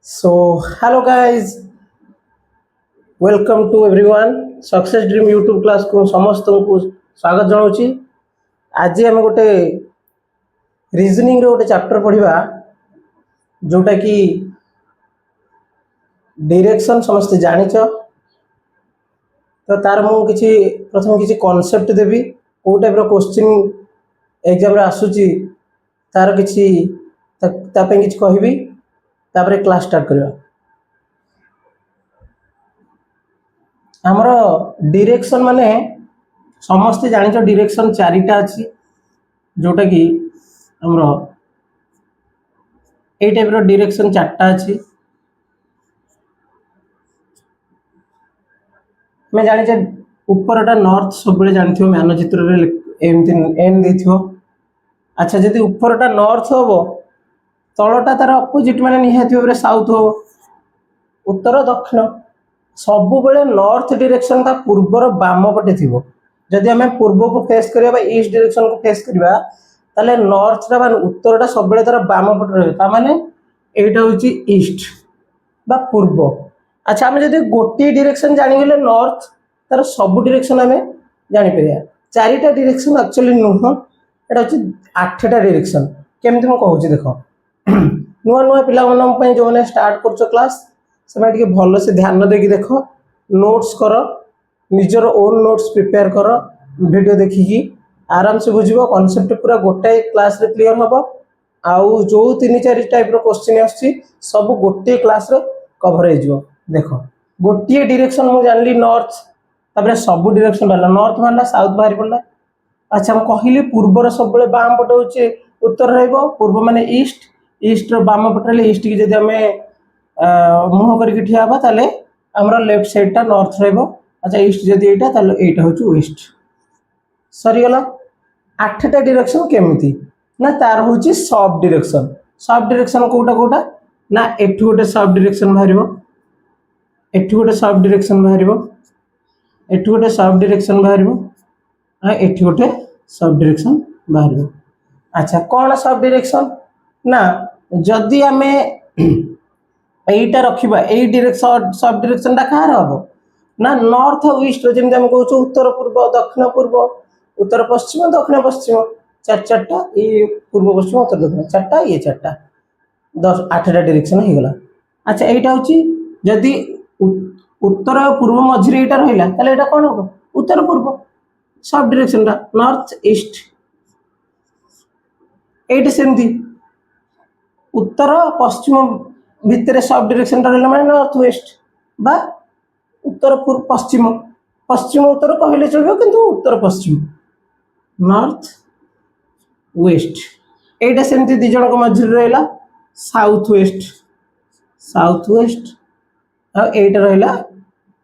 So, hello guys, welcome to everyone. Success Dream YouTube class को समस्तଙ୍କୁ स्वागत जनाऊँगी। आज आम गोटे रिजनिंग रे गोटे चैप्टर पढ़िबा जोटा कि डायरेक्शन समस्त जानिछ। तो तार मु किछि प्रथम किछि कांसेप्ट देबी को टाइप रो क्वेश्चन एग्जाम रे आसुची तार किछि तापे किछि कहबी तापर क्लास स्टार्ट करबा। हमरो डायरेक्शन माने समस्त जानिछ डायरेक्शन चारिटा अछि जोटा कि हमरो ए टाइप रो डायरेक्शन चारटा अछि। मैं जानिछ ऊपरटा नॉर्थ सब बेले जानिथियो मानचित्र रे एमति एन देथियो। अच्छा जदि ऊपरटा नॉर्थ होबो तळटा तार अपोजिट माने निहाती भाबरे साउथ हो उत्तर दक्षिण सबु बेले नॉर्थ डायरेक्शन ता पूर्वर बाम पटे थिबो। जदि हमें पूर्व को फेस करिया बा ईस्ट डायरेक्शन को फेस करिया ताले नॉर्थ ता माने उत्तरटा सब बेले तार बाम पटे रहबे ता माने एटा होची ईस्ट बा पूर्व। अच्छा हमें जदि गोटी डायरेक्शन जानि गेले नॉर्थ तार सब डायरेक्शन हमें जानि परिया। चारिटा डायरेक्शन एक्चुअली नुह एटा होची आठटा डायरेक्शन केमति म कहूची देखो। नुआ नुआ पिला मन पय जो ने स्टार्ट करछो क्लास समय टिके भलो से ध्यान देकी देखो नोट्स करो निजर ओन नोट्स प्रिपेयर करो वीडियो देखिकी आराम से बुझिबो कांसेप्ट पूरा गोटे क्लास रे क्लियर हबो। आउ जो तीन चार टाइप रो क्वेश्चन आछि सब गोटे क्लास रे कवर हे जिवो। देखो गोटे डायरेक्शन मु जानली नॉर्थ तापर सब डायरेक्शन वाला नॉर्थ वाला साउथ बाहर पड़ला। अच्छा हम कहिली पूर्वर सब बेले बाम पटे होचे उत्तर रहइबो पूर्व माने ईस्ट ईस्ट रो बाम पटे ले ईस्ट की जदि हमें मुह करके ठिया हबा ताले हमरा लेफ्ट साइड टा नॉर्थ रहइबो। अच्छा ईस्ट जदि एटा ताले एटा होची वेस्ट। सरी गला आठटा डायरेक्शन केमिति ना तार होची sub direction. Sub direction Kota ना एठु गोटे सब डायरेक्शन बाहरिबो एठु गोटे सब डायरेक्शन बाहरिबो एठु गोटे सब डायरेक्शन बाहरिबो आ एठु गोटे सब डायरेक्शन बाहरिबो। अच्छा कौन सब डायरेक्शन ना जदि हमें एटा रखिबा ए डायरेक्शन सब डायरेक्शन ता कहार हबो ना नॉर्थ और ईस्ट जेम हम कहू उत्तर पूर्व दक्षिण पूर्व उत्तर पश्चिम दक्षिण पश्चिम चार चारटा ये पूर्व पश्चिम उत्तर दक्षिण चारटा ये चारटा 10 8टा डायरेक्शन हो गला। अच्छा एटा होची जदि उत्तर और पूर्व मझिरे एटा रहिला ताले एटा कोन हबो उत्तर पूर्व सब डायरेक्शन ता नॉर्थ ईस्ट। एटा सेमती उत्तर पश्चिम भितर सब डायरेक्शन ता रहला माने नॉर्थ वेस्ट बा उत्तर पूर्व पश्चिम पश्चिम उत्तर कहले चलबो किंतु उत्तर पश्चिम नॉर्थ वेस्ट। एटा सेमती दि जण को मझिर रहला साउथ वेस्ट आ एटा रहला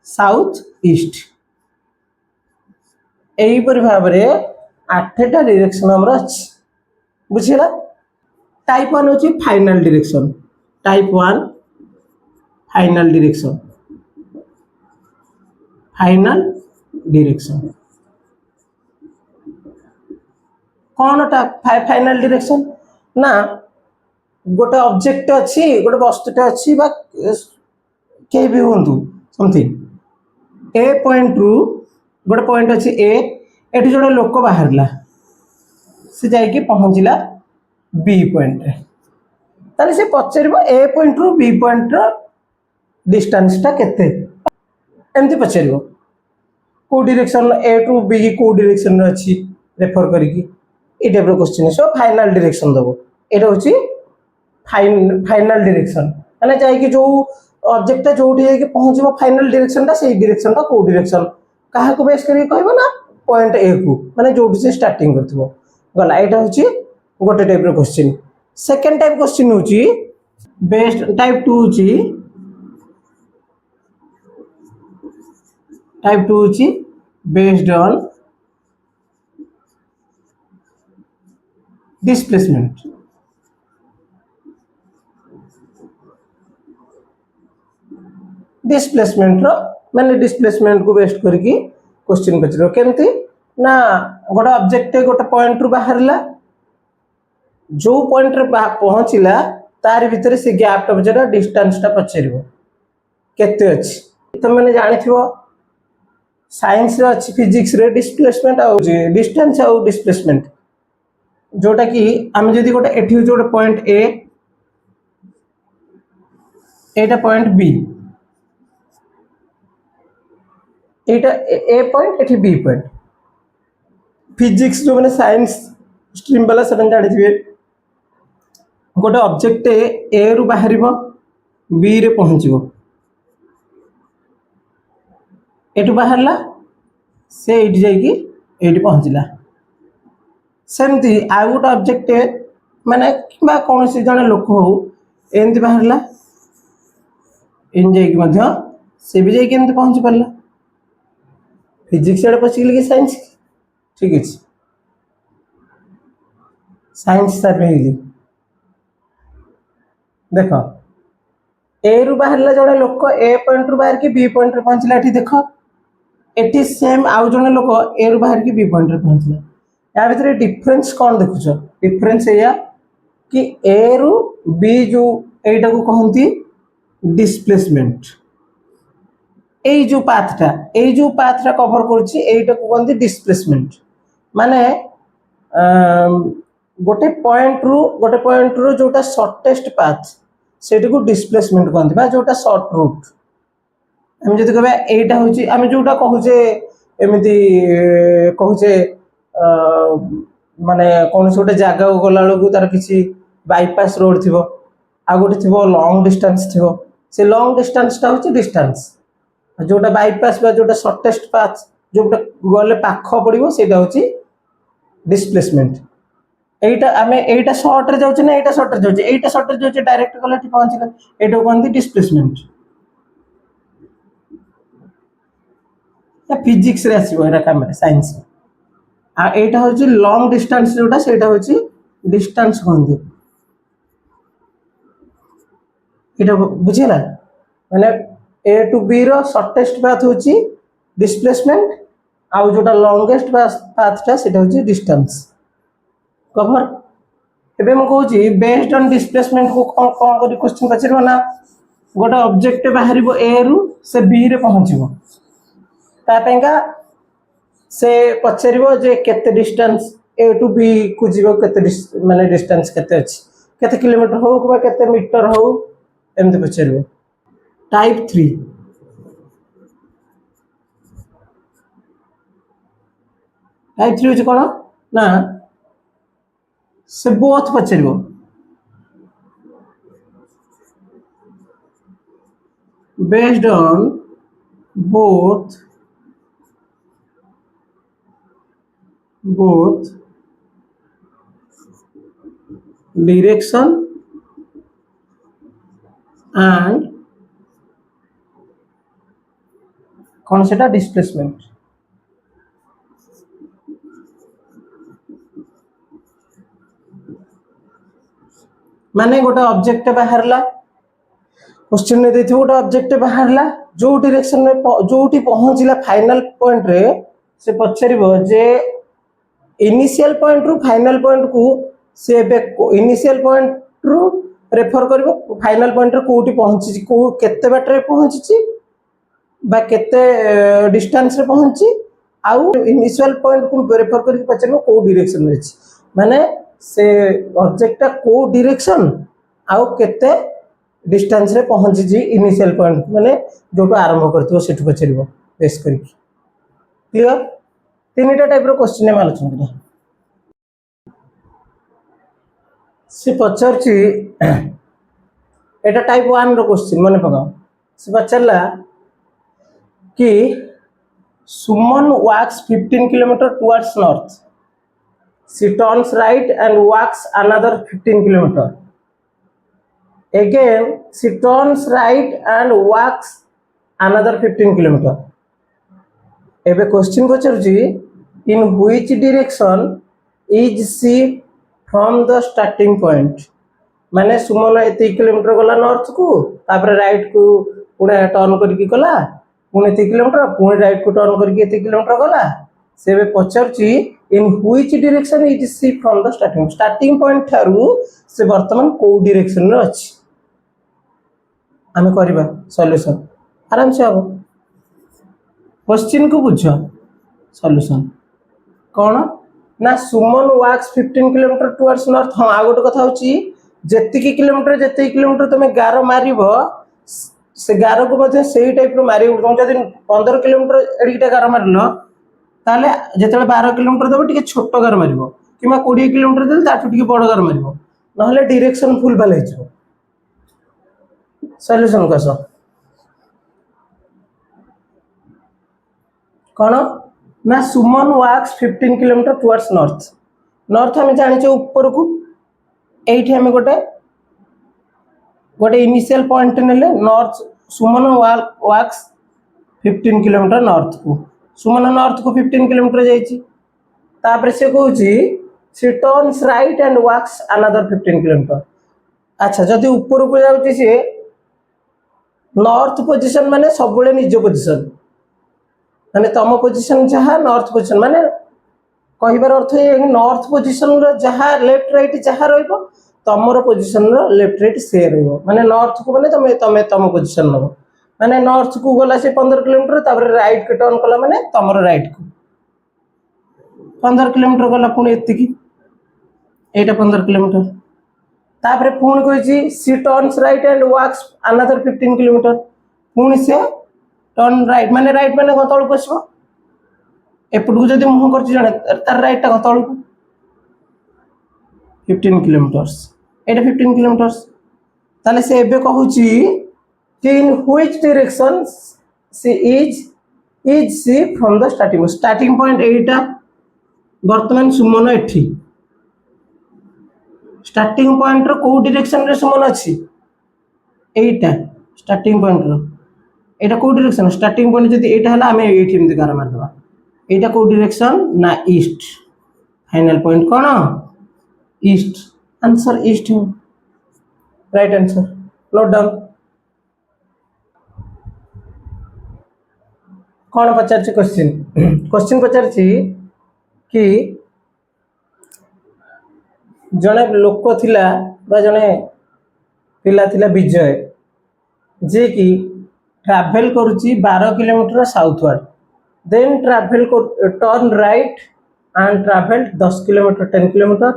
साउथ ईस्ट। एही पर भाबरे आठटा डायरेक्शन हमरा अछि बुझिला। टाइप 1 होची final direction type 1 final direction कौन टा फाइनल डायरेक्शन ना गोटे ऑब्जेक्ट अच्छी गोटे वस्तुटा अच्छी बा के भी होंतु समथिंग ए पॉइंट रु गोटे पॉइंट अच्छी ए एठी जड़े लोक बाहरला से जाइके पहुंचला बी पॉइंट रे ताले से पचरबो ए पॉइंट रु बी पॉइंट रो डिस्टेंस टा केते एमती पचरबो को डायरेक्शन ए टू बी को डायरेक्शन रे अछि रेफर करिकी ए टाइप रो क्वेश्चन। सो फाइनल डायरेक्शन दबो एटा होची फाइनल डायरेक्शन माने जाइके जो ऑब्जेक्ट टा जोठी जाइके पहुंचबो फाइनल डायरेक्शन टा सेही डायरेक्शन टा को डायरेक्शन काहा को बेस करी कहबो ना पॉइंट ए को माने जोठी से स्टार्टिंग करथबो गला। एटा होची गोटे टाइप रो क्वेश्चन। सेकंड टाइप क्वेश्चन होची बेस्ड टाइप 2 होची टाइप 2 होची बेस्ड ऑन डिस्प्लेसमेंट। डिस्प्लेसमेंट रो माने डिस्प्लेसमेंट को बेस्ड करके क्वेश्चन पचरो केमती ना गोटे ऑब्जेक्ट गोटे पॉइंट रु बाहरला जो पॉइंट रे पहुंचला तार भितर से गैप टा पचार डिस्टेंस टा पचार केते अछि तुम मैंने जानिथिबो साइंस रे अछि फिजिक्स रे डिस्प्लेसमेंट आ डिस्टेंस आ डिस्प्लेसमेंट जोटा कि आम जदि गोटे एठी होचे गोटे point A Etah point B Etah A point एठी बी पॉइंट फिजिक्स जो मैंने साइंस स्ट्रीम वाला से जानिथिबे गोटे ऑब्जेक्ट ए रु बाहर बी रे पहुंचो एटू बाहरला से एटी जाइकी एटी पहुंचला सेमती आ गोटे ऑब्जेक्ट माने किबा कोनोसी जने लोक हो एमती बाहरला इन जाइकी मध्य से भी जाइकी एमती पहुंच परला फिजिक्स एडे पछिले कि साइंस ठीक अछि साइंस सर में देख ए रु बाहरला जने लोक ए पॉइंट रु बाहर के बी पॉइंट रे पहुंचला एठी देख एटी सेम आउ जने लोक ए रु बाहर के बी पॉइंट रे पहुंचला या भीतर डिफरेंस कौन देखुछ डिफरेंस एया कि ए रु बी जो एटा को कहंती डिस्प्लेसमेंट ए जो पाथटा कवर करछि एटा को कहंती डिस्प्लेसमेंट माने गोटे पॉइंट रु जोटा शॉर्टेस्ट पाथ सेटा को डिस्प्लेसमेंट कहंती बा जोटा शॉर्ट रूट हम जदि कहबा एटा होछि हम जोटा कहूचे एमिति कहूचे माने कौन से गोटे जगह को गला बेलू तार किसी बाईपास रोड थी आ गोटे थी लंग डिस्टेंस थी से लंग डिस्टेंसटा हूँ डिस्टेंस जोटा बाईपास जोटा शॉर्टेस्ट पाथ जोटा गले पाख पड़ो से हूँ डिस्प्लेसमेंट एटा आम एटा शॉर्ट रे जाउछे ना एटा शॉर्ट रे जाउछे एटा शॉर्ट रे जाउछे डायरेक्ट गला ठी पहुंचला एटा कहंती डिस्प्लेसमेंट या फिजिक्स रे आसीबो एरा काम रे साइंस रे आ एटा होची लॉन्ग डिस्टेंस जोटा सेटा होची डिस्टेंस कहंती एटा बुझिला माने ए टू बी रो शॉर्टेस्ट पाथ होची डिस्प्लेसमेंट आ जोटा लॉन्गेस्ट पाथटा सेटा होची डिस्टेंस कवर एबे म कहूची बेस्ड ऑन डिस्प्लेसमेंट को कोन करी क्वेश्चन पछिरबो ना गोटा ऑब्जेक्ट बाहरिबो ए रु से बी रे पहुंचिबो ता पेंगा से पछरिबो जे केते डिस्टेंस ए टू बी को जीवो केते माने डिस्टेंस केते अछि केते किलोमीटर हो कि केते मीटर हो एमते पछरिबो टाइप 3 होची कोन ना से बोथ पछरिबो based on both direction and कौन सेटा डिस्प्लेसमेंट माने गोटे ऑब्जेक्ट बाहरला क्वेश्चन ने देथि गोटे ऑब्जेक्ट बाहरला जो डायरेक्शन में जोटी पहुंचला फाइनल पॉइंट रे से पछरिबो जे इनिशियल पॉइंट रु फाइनल पॉइंट को से इनिशियल पॉइंट रु रेफर करबो फाइनल पॉइंट रे कोठी पहुंची को केते बाट रे पहुंची बा केते डिस्टेंस रे पहुंची आउ इनिशियल पॉइंट को रेफर करके पछरबो को डायरेक्शन रे अछि माने से ऑब्जेक्ट को डायरेक्शन आउ केते डिस्टेंस रे पहुंची जी इनिशियल पॉइंट माने जोटो आरंभ करथिबो सेठु पछरबो बेस करके क्लियर तीनटा टाइप रो क्वेश्चन ने आलोचना से पचारची एटा टाइप 1 रो क्वेश्चन माने पकाओ से पचारला कि सुमन walks 15 kilometre towards north she turns right and walks another 15 kilometer again she turns right and walks another 15 kilometer एबे question पचारची in which direction is she from the starting point माने सुमन एते kilometre गला north को तापर right को Pune turn करके गला पुणे 3 किलोमीटर पुणे राइट को टर्न करके 3 किलोमीटर गला से बे पचरची in which direction is she from the starting point ठारू से वर्तमान को डायरेक्शन रे अछि आमे करबा सॉल्यूशन आराम से हम क्वेश्चन को बुझ सॉल्यूशन कौन ना Suman walks 15 kilometre towards north हाँ आ गोटे कथा होची जेतिकी किलोमीटर तुम गार मारिबो से गार को मध्य सेही टाइप रो मारि तुम जदि 15 किलोमीटर एडिटा गार मारलो ताले जेतेले 12 किलोमीटर देबो टिके छोट गार मारिबो किमा 20 किलोमीटर देले ताठू टिके बड़ गार मारिबो नहले डायरेक्शन फुल बाल हेजो सॉल्यूशन कस कौन ना Suman walks 15 kilometre towards north हम जानिचे ऊपर को एठी हम गोटे इनिशियल पॉइंट नेले north Suman walks 15 kilometre north को सुमन नॉर्थ को 15 किलोमीटर जाइछि तापर से कहूची she turns right and walks another 15 kilometre अच्छा जदि ऊपर को जाउची से नॉर्थ पोजीशन माने सबले निज पोजीशन माने तम पोजीशन जहाँ नॉर्थ पोजीशन माने कहिबार अर्थ ये नॉर्थ पोजीशन रो जहाँ लेफ्ट राइट जहाँ रहइबो तमरो पोजीशन रो लेफ्ट राइट से रहइबो माने नॉर्थ को माने तमे तम पोजीशन नबो माने नॉर्थ को गला से 15 किलोमीटर तापर राइट के टर्न कला माने तमरो राइट को 15 किलोमीटर गला पुणी एतिकी एटा 15 किलोमीटर तापर पुणी कहिची she turns right and walks another 15 kilometre पुणी से टर्न राइट माने तळ को आसबो एपट को जदि मुह करछि जणे तार राइट टा तळ को 15 किलोमीटर्स एटा 15 किलोमीटर्स ताले से एबे कहूची कि in which direction C is C from the starting point एटा वर्तमान सुमन एठी स्टार्टिंग पॉइंट रो को डायरेक्शन रे सुमन अछि एटा स्टार्टिंग पॉइंट रो एटा को डायरेक्शन स्टार्टिंग पॉइंट जदि एटा हला हमें एठी एमति गार मार दबा एटा को डायरेक्शन ना ईस्ट फाइनल पॉइंट कोन east answer east right answer note down कौन पचार क्वेश्चन पचार कि जड़े लोक थिला बा जड़े पिला थिला विजय जे कि ट्रैवल करुची 12 kilometre southward then travel turn right and travel 10 kilometre 10 kilometre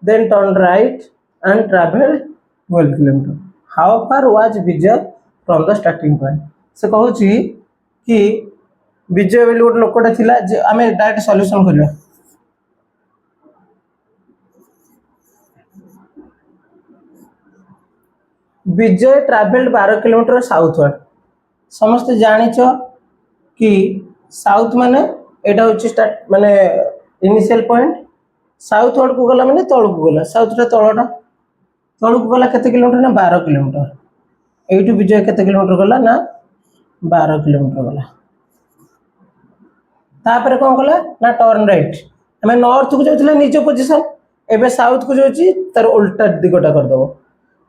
then turn right and travel 12 kilometre how far was Vijay from the starting point से कहूची कि विजय बोली गोटे लोकटा थिला जे आमे डायरेक्ट सॉल्यूशन करबा विजय ट्रैवल्ड 12 किलोमीटर साउथवर्ड समस्त जानिच कि साउथ माने एटा होची स्टार्ट माने इनिशियल पॉइंट साउथवर्ड को गला माने तळ को गला साउथ रे तळटा तळ को गला केते किलोमीटर ना 12 किलोमीटर एटू विजय केते किलोमीटर गला ना 12 किलोमीटर गला तापर कौन कला ना टर्न राइट हमें नॉर्थ को जाउथले निज पोजीशन एबे साउथ को जाउची तार उल्टा दिगटा कर दबो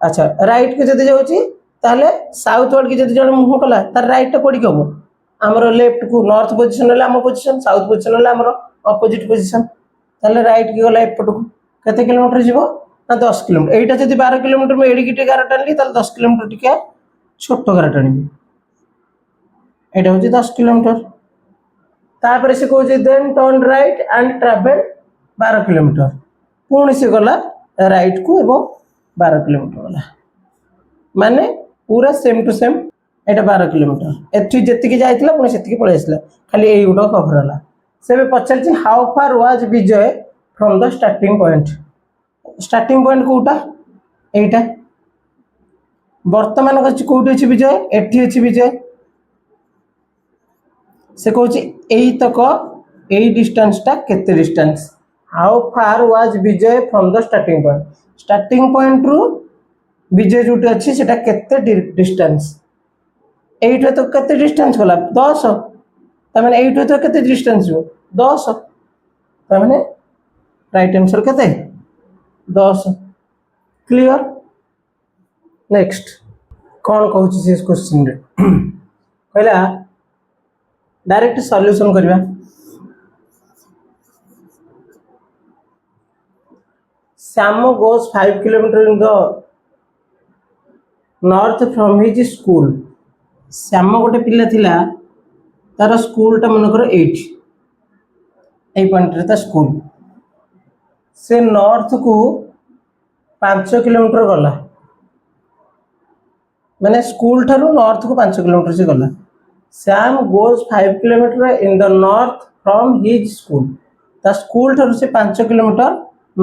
अच्छा राइट के जदि जाउची ताले साउथ वर्ड के जदि जण मुह कला तार राइट टा कोडी कबो हमरो लेफ्ट को नॉर्थ पोजीशन ले हम पोजीशन साउथ पोजीशन ले हमरो अपोजिट पोजीशन ताले राइट के गला एपट को केते किलोमीटर जीवो ना 10 किलोमीटर एटा जदि 12 किलोमीटर में एडी गिटे गारा टानली ताले 10 किलोमीटर टिके छोटो गारा टानिबी एटा होची 10 किलोमीटर तापर से कहूँ then turn right and travel 12 kilometre पुणी से गला राइट को एवं 12 किलोमीटर गला माने पूरा same to same Etah 12 kilometre एठी जेतिकी जाइतिला पुणी सेतिकी पळे आसला खाली एई गुडो कवर हला सेबे पचारछि how far was Vijay from the starting point कोटा एटा वर्तमान कछि कोठी अछि विजय एठी अछि विजय से कहूँ यही तक यही डिस्टेंस टा केते distance how far was Vijay from the starting point रु विजय जोटी अच्छी सेटा केते डिस्टेंस एइठो तो केते डिस्टेंस होला 10 तमाने एइठो तो केते डिस्टेंस हो 10 तमाने राइट आंसर केते 10 क्लियर नेक्स्ट कौन कहूँ से क्वेश्चन रे कहला डायरेक्ट सॉल्यूशन करबा Samo goes 5 kilometers in the north from his school. Shyam ଗୋଟେ ପିଲା ଥିଲା, ତାର ସ୍କୁଲଟା ମନେକର ଏଇଠି, ଏଇ ପଏଣ୍ଟରେ ତା ସ୍କୁଲ। ସେ ନର୍ଥକୁ 5 କିଲୋମିଟର ଗଲା, ମାନେ ସ୍କୁଲ ଠାରୁ ନର୍ଥକୁ 5 କିଲୋମିଟର ସେ ଗଲା। Shyam goes 5 kilometre in the north from his school. ତା ସ୍କୁଲ ଠାରୁ ସେ 5 କିଲୋମିଟର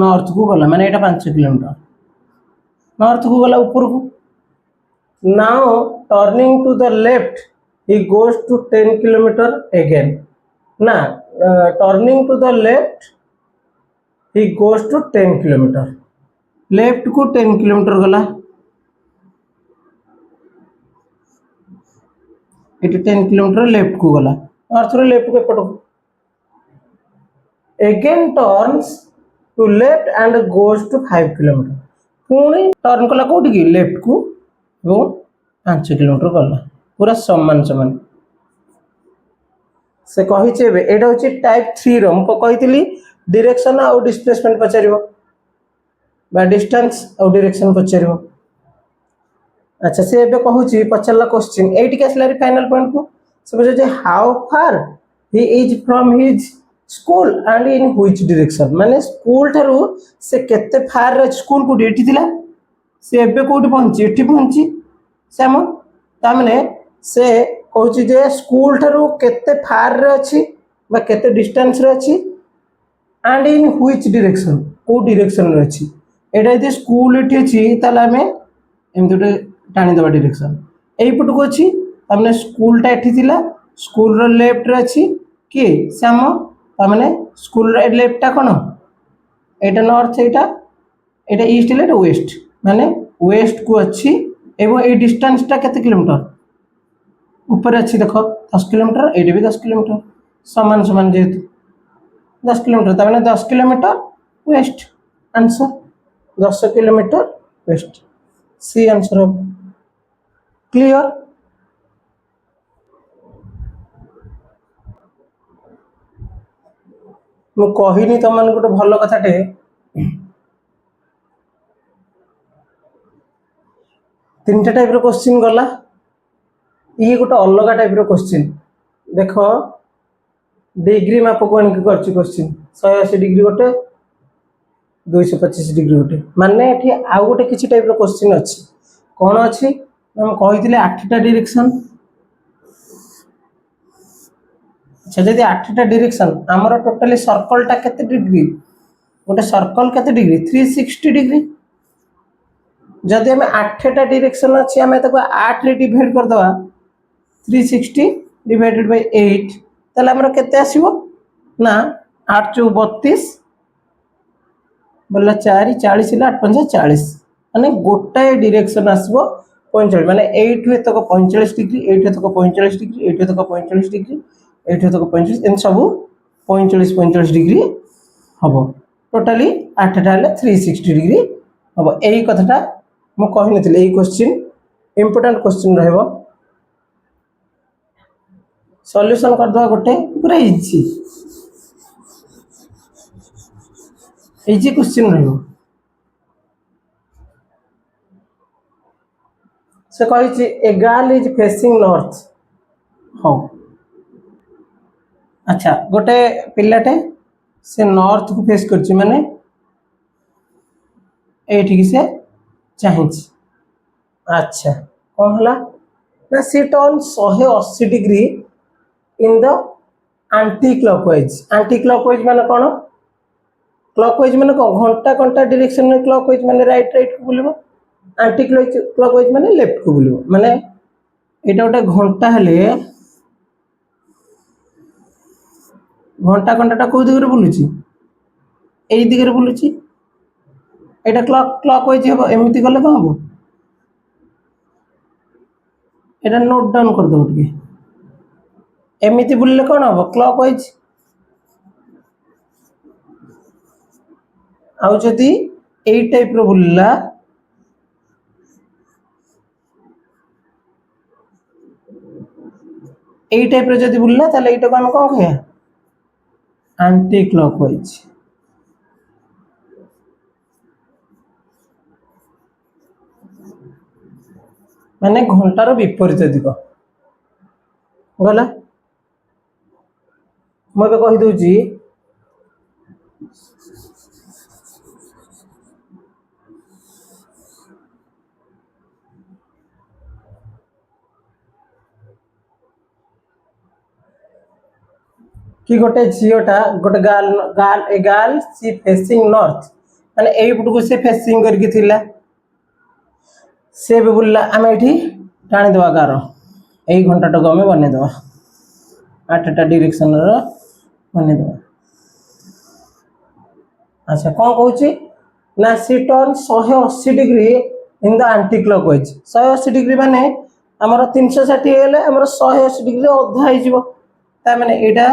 ନର୍ଥକୁ ଗଲା, ମାନେ ଏଇଟା 5 କିଲୋମିଟର ନର୍ଥକୁ ଗଲା ଉପରକୁ। Now turning to the left he goes to 10 kilometer again. Na turning to the left he goes to 10 kilometer. Left को 10 kilometer गला, ये 10 kilometer लेफ्ट को गला, अर्थ लेफ्ट को एपट again turns to left and goes to 5 kilometer. पुणी turn कला कोठी की लेफ्ट को वो 5 किलोमीटर गला, पूरा समान समान। से कही एटा हूँ टाइप 3 रो कही डायरेक्शन आउ डिस्प्लेसमेंट पचार डिस्टेंस आउ डायरेक्शन पचार। अच्छा से एबे कहूँ पचारा क्वेश्चन एटिक आसला फाइनल पॉइंट को से पचार how far he is from his school and in which direction. माने स्कूल ठारू से केते फार स्कूल को एठी थिला, से एबे कोठी पहुंची एठी पहुंची श्याम। तामने से कहूँ जे स्कूल ठारू केते फार रे अछि बा केते डिस्टेंस रे अछि एंड इन व्हिच डायरेक्शन, को डायरेक्शन रे अछि। एटा यदि स्कूल एठी अछि ताले हमें एमति गोटे टाणी दबा डायरेक्शन एई पट को अछि। तामने स्कूल टा एठी थिला, स्कूल रो लेफ्ट रे अछि कि श्याम। तामने स्कूल रो लेफ्ट टा कोन, एटा नॉर्थ, एटा ईस्ट, एटा वेस्ट, माने वेस्ट को अछि। एवं ए डिस्टेंस टा केते किलोमीटर ऊपर अच्छी देख 10 किलोमीटर, ये भी 10 किलोमीटर समान समान जेहेतु 10 किलोमीटर, तमें 10 kilometre west answer 10 kilometre west C answer हम क्लियर। मु कहनी तुम मान गोटे भल कथाटे तीनटा टाइप रो क्वेश्चन गला, ये गोटे अलग टाइप रो क्वेश्चन देख डिग्री माप को आनिक करछि क्वेश्चन 180 डिग्री गोटे 225 डिग्री गोटे, माने एठी आउ गोटे किछि टाइप रो क्वेश्चन अछि। कोन अछि हम कहिथिले 8टा डायरेक्शन। अच्छा जदि 8टा डायरेक्शन हमर टोटली सर्कल टा केते डिग्री, गोटे सर्कल केते डिग्री 360 डिग्री। जदि हमें 8टा डायरेक्शन अछि हमें ताको 8 रे डिवाइड कर दवा 360 डिवाइडेड बाय 8 ताले हमर केते आसीबो ना 8 चौ 32 बोला 4 40 ला 8 5 40, माने गोटाए डायरेक्शन आसीबो 45, माने 8 रे तक 45 डिग्री, 8 रे तक 45 डिग्री, 8 रे तक 45 डिग्री, 8 रे तक 45 इन सब 45 45 डिग्री हबो। टोटली 8टा हले 360 डिग्री हबो। एई कथाटा मु कहि नथिले, एई क्वेश्चन इंपोर्टेंट क्वेश्चन रहबो। सॉल्यूशन कर दवा गोटे पूरा इजी इजी क्वेश्चन रहबो। से कहि a girl is facing north. हो अच्छा गोटे पिलाटे से नॉर्थ को फेस करछि, माने एठी से चाहिए। अच्छा कौन हला ना she turn 180 degree in the anticlockwise. Anticlockwise माने कौन, क्लॉकवाइज माने कौन घंटा घंटा डायरेक्शन में क्लॉकवाइज माने राइट राइट को बुलिबो, एंटी क्लॉकवाइज माने लेफ्ट को बुलिबो। माने एटा गोटे घंटा हले घंटा घंटाटा को दिगरे बुलुची, एई दिगरे बुलुची, एटा क्लॉकवाइज हेबो। एमिति गले कोन हबो, एटा नोट डाउन कर दो टिके, एमिति बुलले कोन हबो क्लॉकवाइज। आउ जदि एई टाइप रो बुलला एई टाइप रो जदि बुलला ताले एटा को हम कोन कहया एंटी क्लॉकवाइज। माने घंटार विपरीत दिग गला मुझे कहीदे कि गोटे झीटा गोटे girl girl a girl sea facing north माने एपट को सी फेसिंग करके थिला से भी बुल्ला आम ये टाणीदे गार यही घंटा को आम बनईदे 8टा डायरेक्शन बनईदे। अच्छा कौन कहूँ ना she turn 180 degree in the anticlockwise 180 degree माने आमर 360 हेले आमर 180 डिग्री अधा हो माने एटा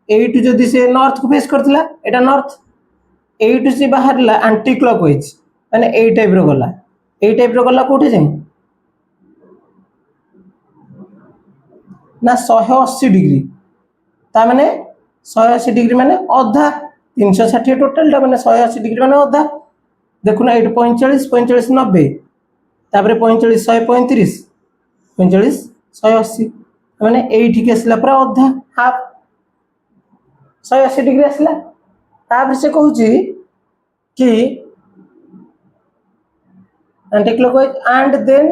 एटू जदि से नॉर्थ को फेस करथिला एटा नॉर्थ एटू से बाहरला आंटी क्लॉकवाइज माने ए टाइप रो गला ए टाइप रो गला कोठी जाई ना 180 डिग्री ता माने 180 डिग्री माने अधा 360 टोटल टा माने 180 डिग्री माने अधा देखुना एट 45 45 90 तापर 45 135 45 180 माने एठी के असला पूरा अधा हाफ 180 डिग्री असला तापर से कहूँ कि anti clockwise and then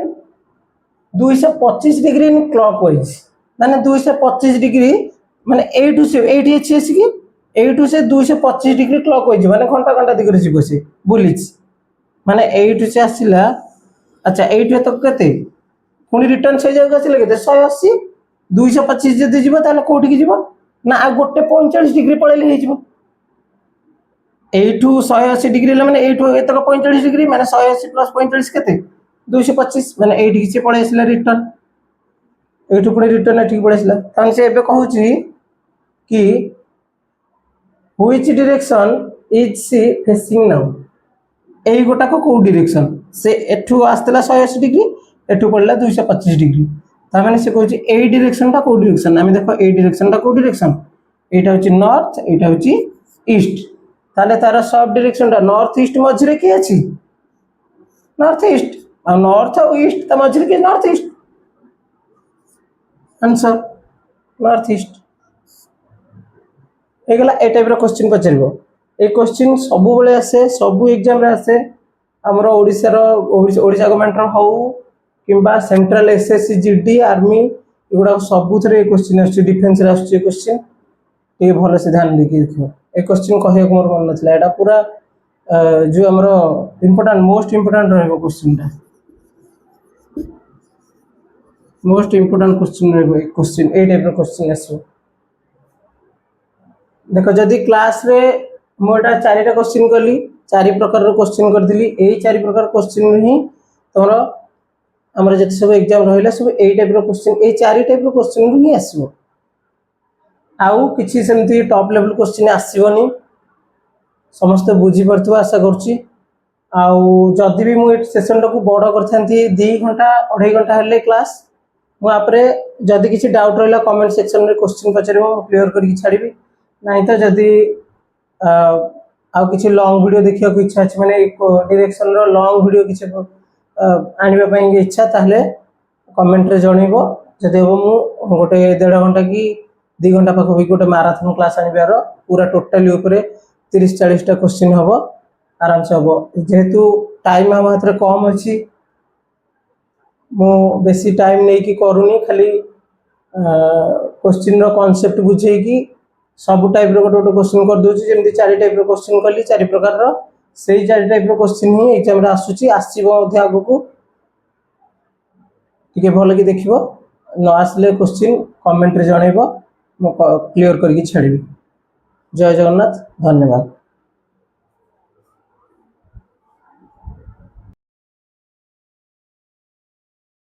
225 degree in clockwise माने 225 डिग्री माने एटू से एटी अच्छी आसिकी एटू से 225 डिग्री क्लॉकवाइज माने घंटा घंटा दिगरे जीव से बुलिच माने एटू से आसिला। अच्छा एटू तो केते पुनी रिटर्न से जागा आसिला केते 180 225 जदि जीव ताले कोठी की जीव ना आ गोटे 45 डिग्री पळेले हे जीव एटू 180 डिग्री माने एटू एतक 45 डिग्री माने 180 प्लस 45 केते 225 माने एटी की से पळे आसिला रिटर्न एटू पुनी रिटर्न एटी पळे आसिला तन से एबे कहूची कि which direction is she facing now एई गोटा को डायरेक्शन से एठू आस्तला 180 डिग्री एठू पड़ला 225 डिग्री ता माने से कहूची एई डायरेक्शन टा को डायरेक्शन आमे देखो एई डायरेक्शन टा को डायरेक्शन एटा होची नॉर्थ एटा होची ईस्ट ताले तार सब डायरेक्शन टा नॉर्थ ईस्ट मझरे के अछि नॉर्थ ईस्ट और नॉर्थ और ईस्ट ता मझरे के north east answer north east एगला ए टाइप रो क्वेश्चन पचरबो ए क्वेश्चन सब बेले आसे सब एग्जाम रे आसे हमरो ओडिसा गवर्नमेंट रो हो किंबा सेंट्रल एसएससी जीडी आर्मी एगुडा सब थरे क्वेश्चन आछे डिफेंस रे आछे क्वेश्चन ए भलो से ध्यान देखि देखो ए क्वेश्चन कहियो मोर मन नथला एटा पूरा जो हमरो इंपोर्टेंट मोस्ट इंपोर्टेंट रहबो क्वेश्चन टा मोस्ट इंपोर्टेंट क्वेश्चन रहबो ए क्वेश्चन ए टाइप रो क्वेश्चन आछो देखो जदि क्लास रे मोटा 4टा क्वेश्चन कली 4 प्रकार रो क्वेश्चन कर दिली एई 4 प्रकार क्वेश्चन ही तोरा हमर जति सब एग्जाम रहइला सब एई टाइप रो क्वेश्चन एई 4 टाइप रो क्वेश्चन ही आसीबो आउ किछि सेमती टॉप लेवल क्वेश्चन आसीबोनी समस्त बुझी परथुवा आशा करछि आउ जदि भी मु सेशन को बड़ करथांती 2 घंटा 2.5 घंटा हले क्लास मु आपरे जदि किछि डाउट रहला कमेंट सेक्शन रे क्वेश्चन पचारिबो क्लियर करके छाड़ीबी नहीं तो जदि आउ किछि लॉन्ग वीडियो देखिया को इच्छा अछि माने डायरेक्शन रो लॉन्ग वीडियो किछि आनिबा पई इच्छा ताहले कमेंट रे जणीबो जदि हो मु गोटे 1.5 घंटा की 2 घंटा पाखो भी गोटे मैराथन क्लास आनिबार पूरा टोटली ऊपर 30-40 टा क्वेश्चन हबो आराम से हबो जेहेतु टाइम हम हाथ रे कम अछि मु बेसी टाइम नै की करूनी खाली क्वेश्चन रो कांसेप्ट बुझे की सब टाइप रो गोटे क्वेश्चन कर दोछि जेमति 4 टाइप रो क्वेश्चन कली 4 प्रकार रो सेही 4 टाइप रो क्वेश्चन ही एग्जाम रे आसुची आसीबो मध्ये आगु को ठीक है भलो की देखिबो न आसले क्वेश्चन कमेंट रे जणैबो मु क्लियर करके छाड़ीबी। जय जगन्नाथ धन्यवाद।